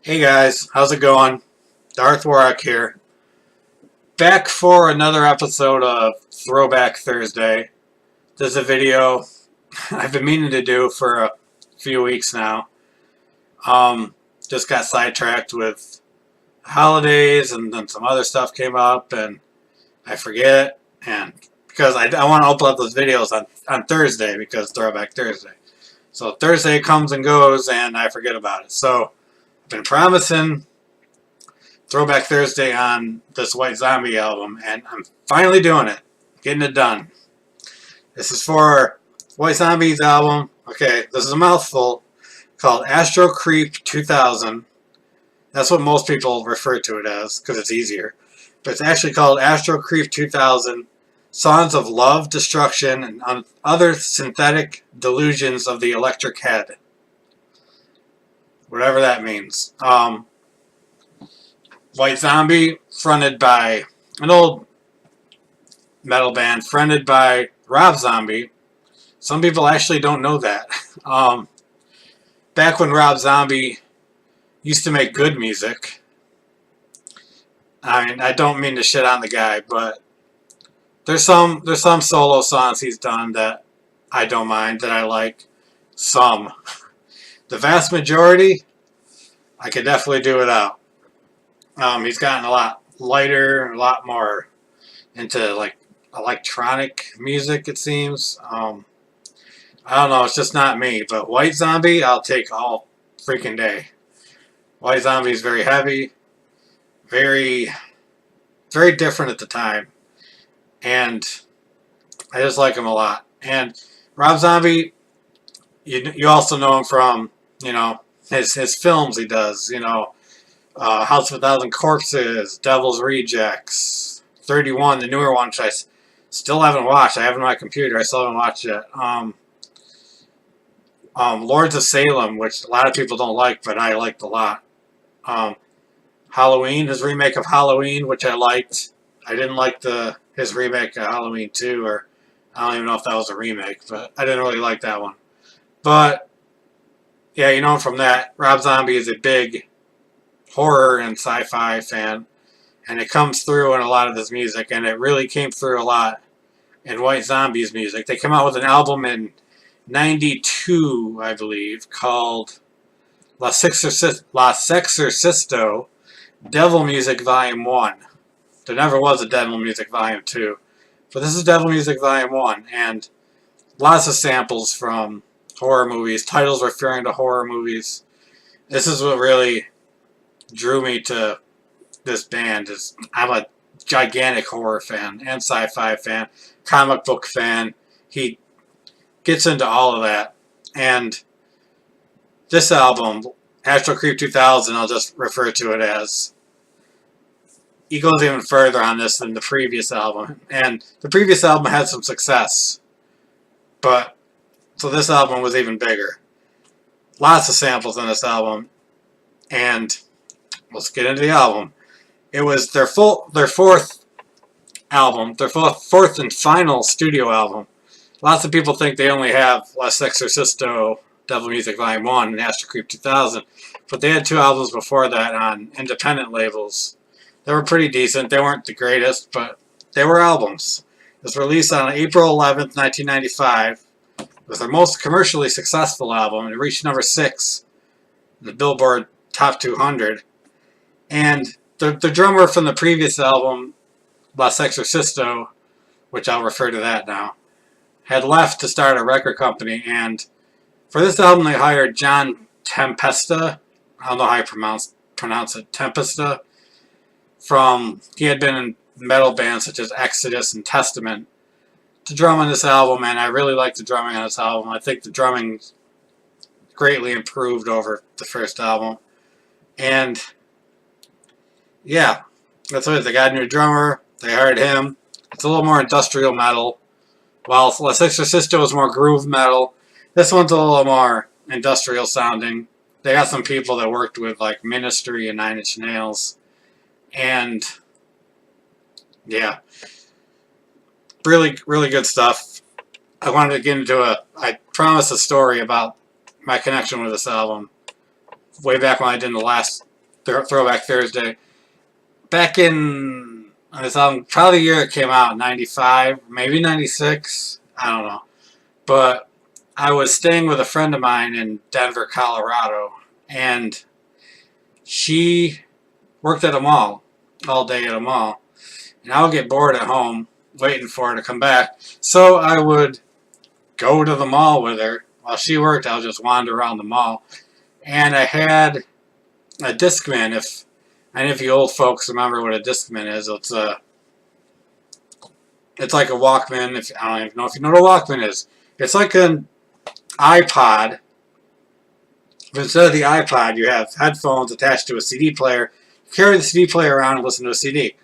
Hey guys, how's it going? Darth Warrock here. Back for another episode of Throwback Thursday. This is a video I've been meaning to do for a few weeks now. Just got sidetracked with holidays and then some other stuff came up and I forget. And because I want to upload those videos on Thursday because Throwback Thursday. So Thursday comes and goes and I forget about it. So I've been promising Throwback Thursday on this White Zombie album, and I'm finally doing it. Getting it done. This is for White Zombie's album. Okay, this is a mouthful. Called Astro-Creep 2000. That's what most people refer to it as, because it's easier. But it's actually called Astro-Creep 2000. Songs of Love, Destruction, and Other Synthetic Delusions of the Electric Head. Whatever that means. White Zombie, fronted by an old metal band, fronted by Rob Zombie. Some people actually don't know that. Back when Rob Zombie used to make good music. I mean, I don't mean to shit on the guy, but there's some solo songs he's done that I don't mind, that I like. Some. The vast majority, I could definitely do without. He's gotten a lot lighter, a lot more into like electronic music, it seems. I don't know, it's just not me. But White Zombie, I'll take all freaking day. White Zombie is very heavy, very, very different at the time, and I just like him a lot. And Rob Zombie, you also know him from, you know, his films he does, you know, House of a Thousand Corpses, Devil's Rejects, 31, the newer one, which I still haven't watched. I have it on my computer. I still haven't watched it. Lords of Salem, which a lot of people don't like, but I liked a lot. Halloween, his remake of Halloween, which I liked. I didn't like his remake of Halloween 2, or I don't even know if that was a remake, but I didn't really like that one. But, yeah, you know from that, Rob Zombie is a big horror and sci-fi fan, and it comes through in a lot of his music, and it really came through a lot in White Zombie's music. They came out with an album in 92, I believe, called La Sexorcisto Devil Music Volume 1. There never was a Devil Music Volume 2, but this is Devil Music Volume 1, and lots of samples from horror movies, titles referring to horror movies. This is what really drew me to this band. Is I'm a gigantic horror fan and sci-fi fan, comic book fan. He gets into all of that. And this album, Astro-Creep 2000, I'll just refer to it as, he goes even further on this than the previous album. And the previous album had some success, but so this album was even bigger. Lots of samples on this album, and let's get into the album. It was their fourth album, their fourth and final studio album. Lots of people think they only have La Sexorcisto, Devil Music Volume 1, and Astro-Creep 2000, but they had two albums before that on independent labels. They were pretty decent. They weren't the greatest, but they were albums. It was released on April 11th, 1995. It was their most commercially successful album. It reached number 6 in the Billboard Top 200. And the drummer from the previous album, La Sexorcisto, which I'll refer to that now, had left to start a record company. And for this album, they hired John Tempesta. I don't know how you pronounce it. Tempesta. He had been in metal bands such as Exodus and Testament to drum on this album, and I really like the drumming on this album. I think the drumming greatly improved over the first album. And yeah, that's what it is. They got a new drummer. They hired him. It's a little more industrial metal. While La Sexorcisto is more groove metal, this one's a little more industrial sounding. They got some people that worked with like Ministry and Nine Inch Nails. And yeah, really, really good stuff. I wanted to get into I promised a story about my connection with this album way back when I did the last Throwback Thursday. Back in this album, probably the year it came out, 95, maybe 96, I don't know. But I was staying with a friend of mine in Denver, Colorado, and she worked at a mall, all day at a mall. And I would get bored at home, waiting for her to come back. So I would go to the mall with her. While she worked, I would just wander around the mall. And I had a Discman. If any of you old folks remember what a Discman is, it's like a Walkman. I don't even know if you know what a Walkman is. It's like an iPod. But instead of the iPod, you have headphones attached to a CD player. You carry the CD player around and listen to a CD.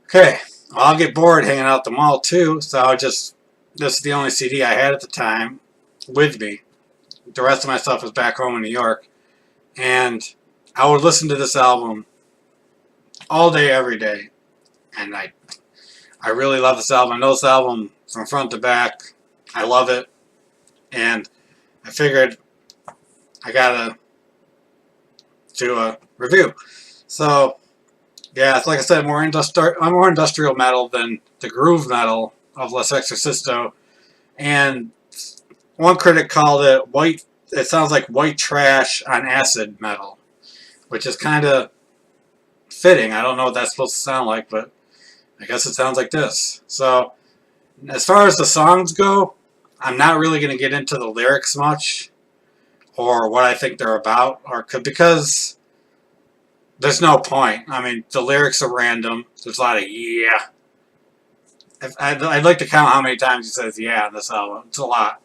Okay, well, I'll get bored hanging out at the mall too, so this is the only CD I had at the time with me. The rest of my stuff was back home in New York. And I would listen to this album all day, every day. And I really love this album. I know this album from front to back. I love it. And I figured I gotta do a review. So, yeah, it's like I said, more industrial metal than the groove metal of Les Exorcisto. And one critic called it it sounds like white trash on acid metal, which is kind of fitting. I don't know what that's supposed to sound like, but I guess it sounds like this. So, as far as the songs go, I'm not really going to get into the lyrics much or what I think they're about, because there's no point. I mean, the lyrics are random. There's a lot of yeah. I'd like to count how many times he says yeah in this album. It's a lot.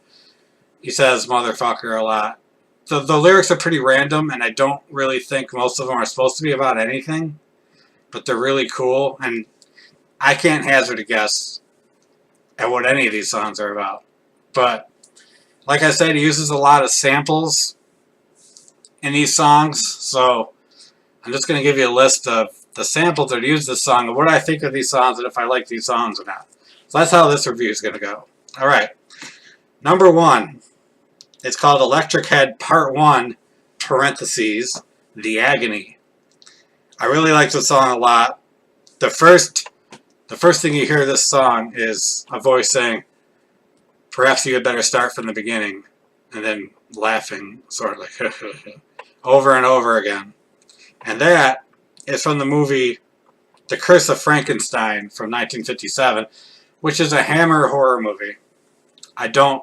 He says motherfucker a lot. The lyrics are pretty random, and I don't really think most of them are supposed to be about anything. But they're really cool, and I can't hazard a guess at what any of these songs are about. But, like I said, he uses a lot of samples in these songs, so I'm just going to give you a list of the samples that use this song and what I think of these songs and if I like these songs or not. So that's how this review is going to go. Alright. Number 1. It's called Electric Head Part 1, parentheses, The Agony. I really like this song a lot. The first thing you hear this song is a voice saying, perhaps you had better start from the beginning, and then laughing, sort of like, over and over again. And that is from the movie The Curse of Frankenstein from 1957, which is a Hammer horror movie. I don't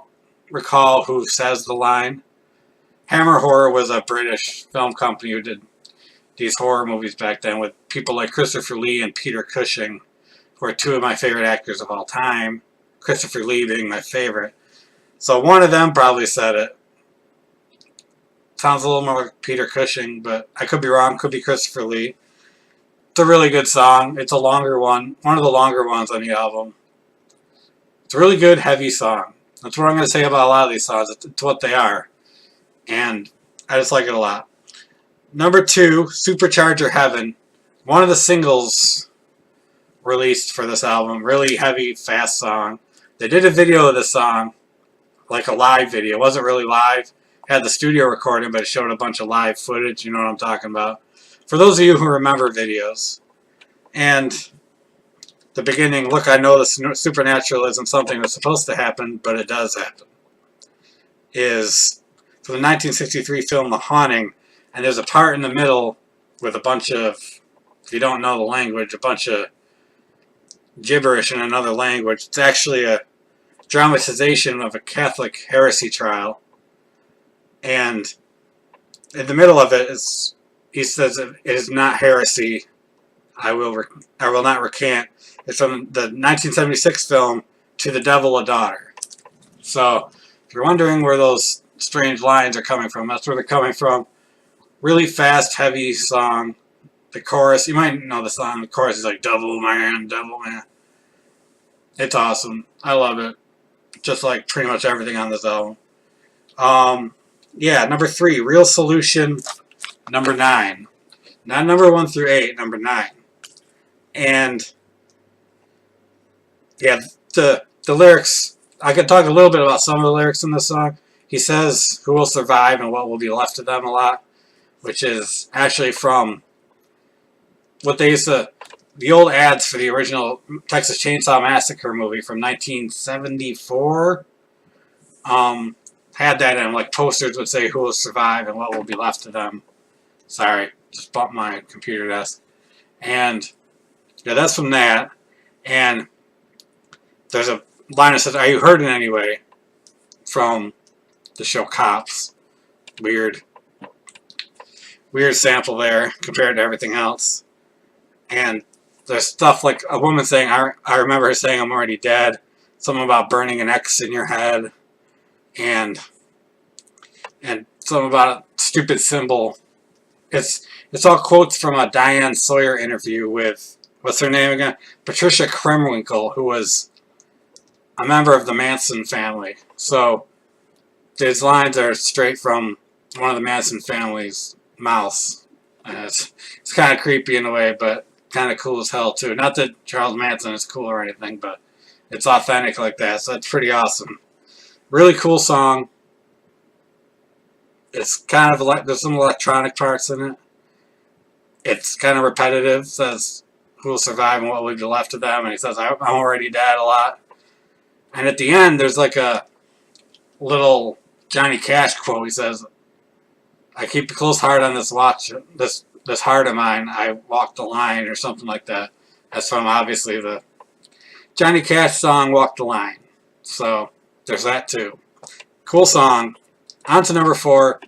recall who says the line. Hammer Horror was a British film company who did these horror movies back then with people like Christopher Lee and Peter Cushing, who are two of my favorite actors of all time. Christopher Lee being my favorite. So one of them probably said it. Sounds a little more like Peter Cushing, but I could be wrong. Could be Christopher Lee. It's a really good song. It's a longer one. One of the longer ones on the album. It's a really good, heavy song. That's what I'm going to say about a lot of these songs. It's what they are. And I just like it a lot. Number 2, Supercharger Heaven. One of the singles released for this album. Really heavy, fast song. They did a video of this song. Like a live video. It wasn't really live. It had the studio recording, but it showed a bunch of live footage. You know what I'm talking about. For those of you who remember videos. And the beginning, look, I know the supernatural isn't something that's supposed to happen, but it does happen, is from the 1963 film The Haunting, and there's a part in the middle with a bunch of, if you don't know the language, a bunch of gibberish in another language. It's actually a dramatization of a Catholic heresy trial, and in the middle of it is, he says, it is not heresy, I will not recant. It's from the 1976 film To the Devil a Daughter. So, if you're wondering where those strange lines are coming from, that's where they're coming from. Really fast, heavy song. The chorus, you might know the song, the chorus is like, Devil Man, Devil Man. It's awesome. I love it. Just like pretty much everything on this album. Yeah, number 3, Real Solution, number 9. Not number 1 through 8, number 9. And yeah, the lyrics, I could talk a little bit about some of the lyrics in this song. He says, who will survive and what will be left of them a lot. which is actually from what they used to, the old ads for the original Texas Chainsaw Massacre movie from 1974. Had that in, like, posters would say who will survive and what will be left of them. Sorry, just bumped my computer desk. And yeah, that's from that. And there's a line that says, "Are you hurting anyway?" from the show Cops. Weird sample there compared to everything else. And there's stuff like a woman saying, I remember her saying, "I'm already dead." Something about burning an X in your head. And something about a stupid symbol. It's all quotes from a Diane Sawyer interview with, what's her name again? Patricia Kremwinkle, who was a member of the Manson family. So these lines are straight from one of the Manson family's mouths. And it's kind of creepy in a way, but kind of cool as hell too. Not that Charles Manson is cool or anything, but it's authentic like that, so it's pretty awesome. Really cool song. It's kind of like, there's some electronic parts in it. It's kind of repetitive. Says who will survive and what will be left of them, and he says, "I'm already dead" a lot. And at the end, there's like a little Johnny Cash quote. He says, "I keep a close heart on this watch, this heart of mine. I walk the line," or something like that. That's from, obviously, the Johnny Cash song "Walk the Line." So there's that too. Cool song. On to number 4,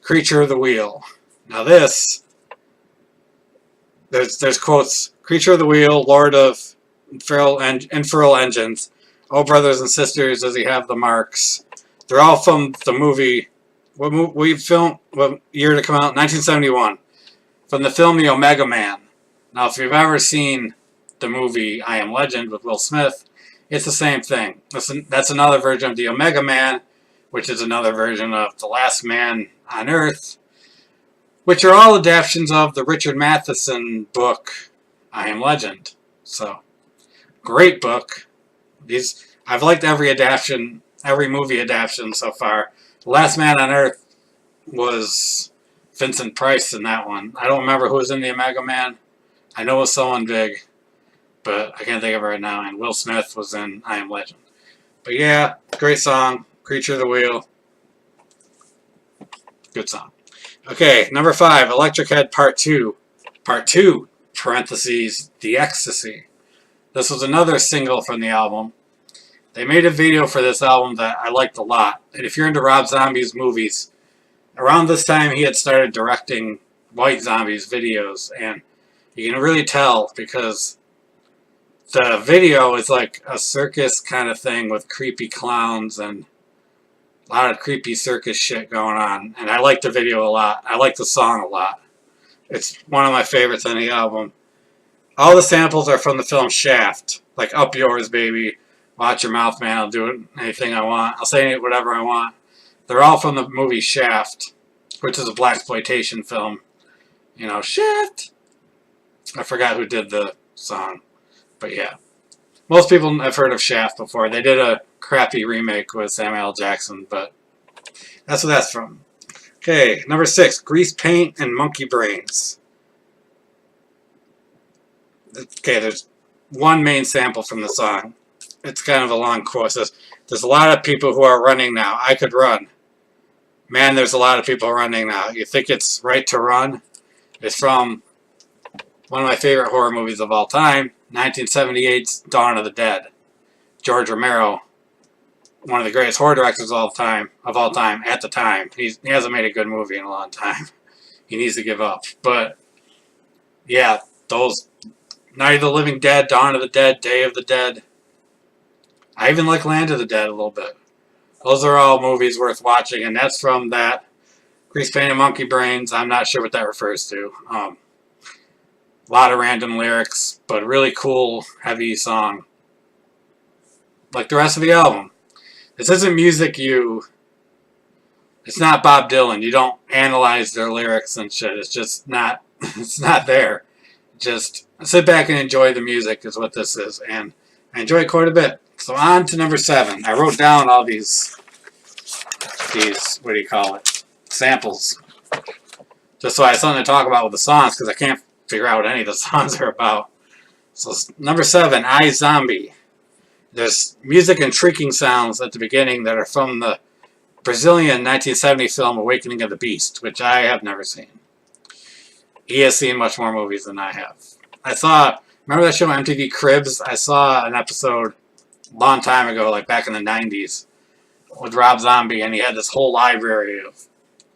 "Creature of the Wheel." Now this, there's quotes: "Creature of the Wheel, Lord of Infernal Engines. Oh, brothers and sisters, does he have the marks?" They're all from the movie. What year to come out? 1971. From the film The Omega Man. Now, if you've ever seen the movie I Am Legend with Will Smith, it's the same thing. That's another version of The Omega Man, which is another version of The Last Man on Earth, which are all adaptations of the Richard Matheson book I Am Legend. So, great book. I've liked every adaptation, every movie adaptation so far. The Last Man on Earth was Vincent Price in that one. I don't remember who was in the Omega Man. I know it was someone big, but I can't think of it right now. And Will Smith was in I Am Legend. But yeah, great song. Creature of the Wheel. Good song. Okay, number 5, Electric Head Part 2. Part 2, parentheses, The Ecstasy. This was another single from the album. They made a video for this album that I liked a lot. And if you're into Rob Zombie's movies, around this time he had started directing White Zombie's videos. And you can really tell because the video is like a circus kind of thing with creepy clowns and a lot of creepy circus shit going on. And I like the video a lot. I like the song a lot. It's one of my favorites on the album. All the samples are from the film Shaft. Like Up Yours, Baby. Watch Your Mouth, Man. I'll do anything I want. I'll say whatever I want. They're all from the movie Shaft, which is a blaxploitation film. You know, Shaft. I forgot who did the song. But yeah. Most people have heard of Shaft before. They did a crappy remake with Samuel L. Jackson, but that's what that's from. Okay, number 6, Grease Paint and Monkey Brains. Okay, there's one main sample from the song. It's kind of a long quote. It says, "There's a lot of people who are running now. I could run. Man, there's a lot of people running now. You think it's right to run?" It's from one of my favorite horror movies of all time, 1978's Dawn of the Dead. George Romero, one of the greatest horror directors of all time, at the time. He hasn't made a good movie in a long time. He needs to give up. But, yeah, those Night of the Living Dead, Dawn of the Dead, Day of the Dead. I even like Land of the Dead a little bit. Those are all movies worth watching, and that's from that Grease Paint and Monkey Brains. I'm not sure what that refers to. A lot of random lyrics, but really cool, heavy song. Like the rest of the album. This isn't music it's not Bob Dylan. You don't analyze their lyrics and shit. It's just not, it's not there. Just sit back and enjoy the music is what this is. And I enjoy it quite a bit. So on to number 7. I wrote down all these, what do you call it, samples. just so I have something to talk about with the songs, because I can't figure out what any of the songs are about. So number 7, I Zombie. There's music and shrieking sounds at the beginning that are from the Brazilian 1970 film Awakening of the Beast, which I have never seen. He has seen much more movies than I have. Remember that show MTV Cribs? I saw an episode a long time ago, like back in the 90s, with Rob Zombie, and he had this whole library of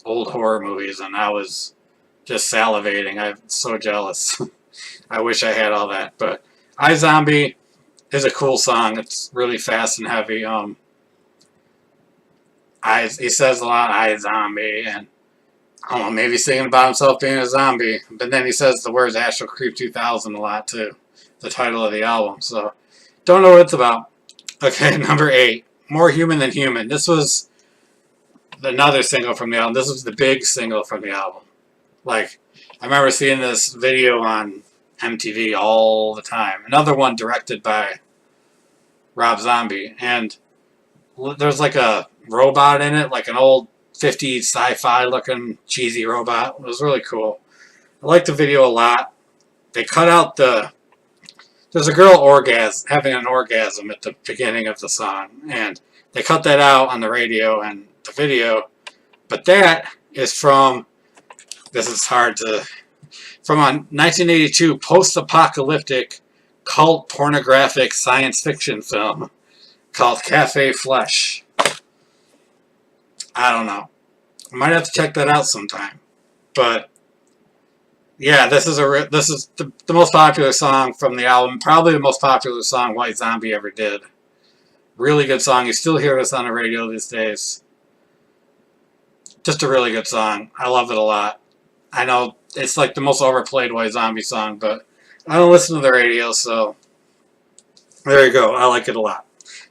old horror movies, and I was just salivating. I'm so jealous. I wish I had all that. But I Zombie is a cool song. It's really fast and heavy. He says a lot, I Zombie, and I don't know, maybe singing about himself being a zombie. But then he says the words Astro-Creep 2000 a lot too, the title of the album. So, don't know what it's about. Okay, number 8, More Human Than Human. This was another single from the album. This was the big single from the album. Like, I remember seeing this video on MTV all the time. Another one directed by Rob Zombie. And there's like a robot in it, like an old 50s sci-fi looking cheesy robot. It was really cool. I liked the video a lot. They cut out there's a girl having an orgasm at the beginning of the song, and they cut that out on the radio and the video. But that is from a 1982 post-apocalyptic cult pornographic science fiction film called Cafe Flesh. I don't know. I might have to check that out sometime. But yeah, this is the most popular song from the album. Probably the most popular song White Zombie ever did. Really good song. You still hear this on the radio these days. Just a really good song. I love it a lot. I know it's like the most overplayed White Zombie song, but I don't listen to the radio, so there you go. I like it a lot.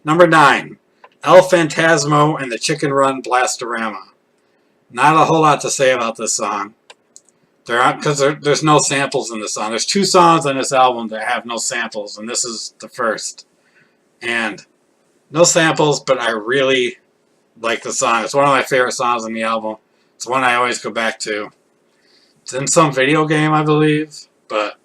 Number 9, El Phantasmo and the Chicken Run Blastorama. Not a whole lot to say about this song. Because there's no samples in the song. There's 2 songs on this album that have no samples, and this is the first. And no samples, but I really like the song. It's one of my favorite songs on the album. It's one I always go back to. It's in some video game, I believe. But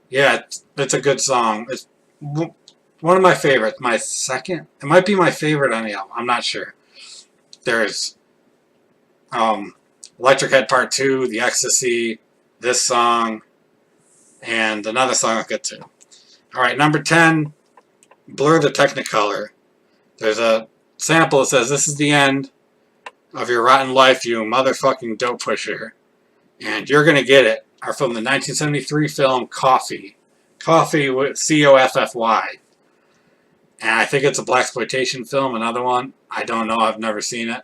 yeah, it's a good song. It's one of my favorites. My second. It might be my favorite on the album. I'm not sure. There's Electric Head Part 2, The Ecstasy, this song, and another song I'll get to. Alright, number 10, Blur the Technicolor. There's a sample that says, "This is the end of your rotten life, you motherfucking dope pusher. And you're gonna get it," are from the 1973 film Coffee. Coffee with C-O-F-F-Y. And I think it's a blaxploitation film, another one. I don't know, I've never seen it.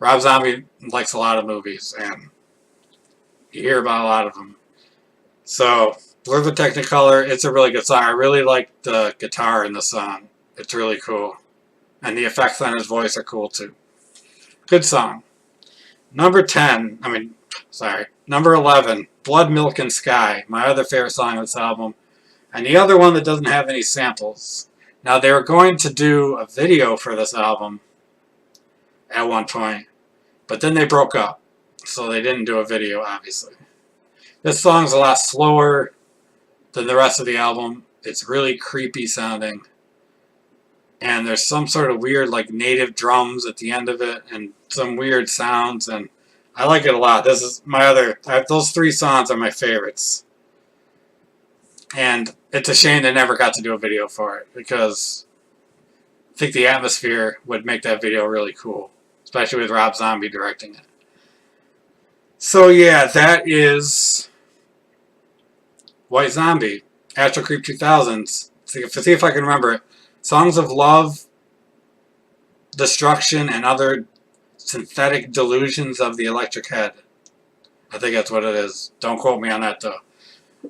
Rob Zombie likes a lot of movies, and you hear about a lot of them. So, Blur the Technicolor, it's a really good song. I really like the guitar in the song. It's really cool. And the effects on his voice are cool too. Good song. Number 11, Blood, Milk, and Sky. My other favorite song on this album. And the other one that doesn't have any samples. Now, they were going to do a video for this album at one point, but then they broke up, so they didn't do a video, obviously. This song's a lot slower than the rest of the album. It's really creepy sounding, and there's some sort of weird like native drums at the end of it, and some weird sounds, and I like it a lot. This is those 3 songs are my favorites, and it's a shame they never got to do a video for it, because I think the atmosphere would make that video really cool. Especially with Rob Zombie directing it. So yeah, that is White Zombie, Astro-Creep 2000s. See if I can remember it. Songs of Love, Destruction, and Other Synthetic Delusions of the Electric Head. I think that's what it is. Don't quote me on that though.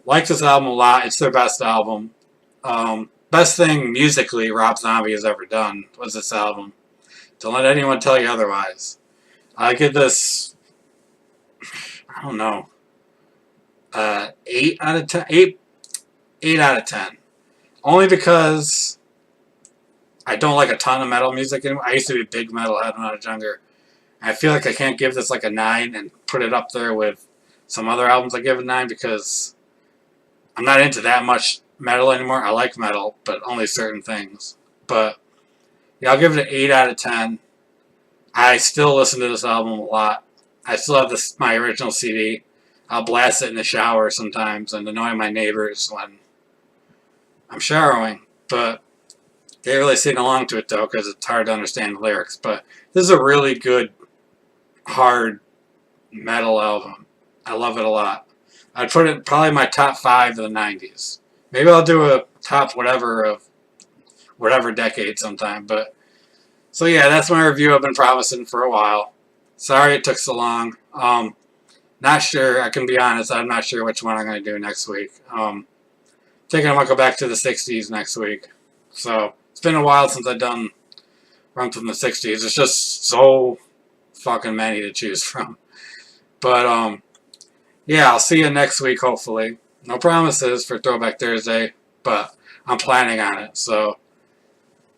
Like this album a lot. It's their best album. Best thing musically Rob Zombie has ever done was this album. Don't let anyone tell you otherwise. I give this, I don't know, 8 out of 10. 8 out of 10. Only because I don't like a ton of metal music anymore. I used to be a big metalhead when I was younger. I feel like I can't give this like a 9 and put it up there with some other albums I give a 9 because I'm not into that much metal anymore. I like metal, but only certain things. But yeah, I'll give it an 8 out of 10. I still listen to this album a lot. I still have my original CD. I'll blast it in the shower sometimes and annoy my neighbors when I'm showering. But they really sing along to it though because it's hard to understand the lyrics. But this is a really good, hard metal album. I love it a lot. I'd put it probably my top 5 of the 90s. Maybe I'll do a top whatever of whatever decade sometime. But so yeah, that's my review I've been promising for a while. Sorry it took so long. Not sure. I can be honest. I'm not sure which one I'm going to do next week. Thinking I might go back to the 60s next week. So it's been a while since I've done run from the 60s. It's just so fucking many to choose from. But yeah, I'll see you next week hopefully. No promises for Throwback Thursday, but I'm planning on it. So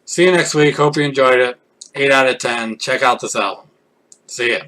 see you next week. Hope you enjoyed it. 8 out of 10. Check out this album. See ya.